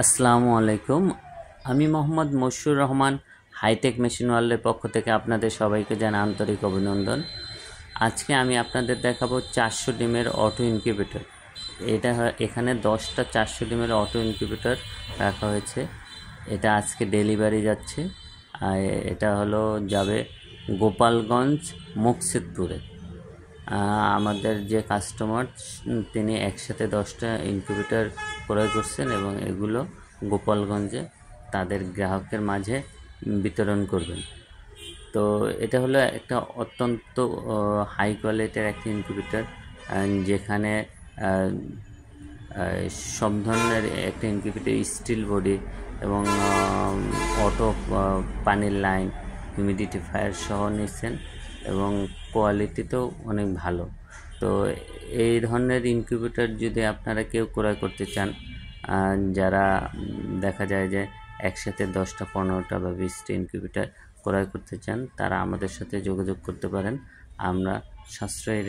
আসসালামু আলাইকুম। আমি মোহাম্মদ মশিউর রহমান, হাইটেক মেশিন ওয়ার্ল্ডের পক্ষ থেকে আপনাদের সবাইকে জানাই আন্তরিক অভিনন্দন। আজকে আমি আপনাদের দেখাবো 400 ডিমের অটো ইনকিউবেটর। এখানে 10টা 400 ডিমের অটো ইনকিউবেটর রাখা হয়েছে। এটা আজকে ডেলিভারি যাচ্ছে। আর এটা যাবে গোপালগঞ্জ মুকসিদপুরে। আমাদের যে কাস্টমার তিনি একসাথে 10টা ইনকিউবেটর ক্রয় করছেন এবং এগুলো গোপালগঞ্জে তাদের গ্রাহকের মাঝে বিতরণ করবেন। তো এটা হলো একটা অত্যন্ত হাই কোয়ালিটির একটা ইনকিউবেটর, যেখানে সব ধরনের একটা ইনকিউবেটর, স্টিল বডি এবং অটো পানির লাইন, হিউমিডিফায়ার সহ নিচ্ছেন এবং কোয়ালিটি তো অনেক ভালো। তো এই ধরনের ইনকিউবেটর যদি আপনারা কেউ ক্রয় করতে চান, যারা দেখা যায় যে একসাথে 10টা 15টা বা 20টা ইনকিউবেটর ক্রয় করতে চান, তারা আমাদের সাথে যোগাযোগ করতে পারেন। আমরা সাশ্রয়ী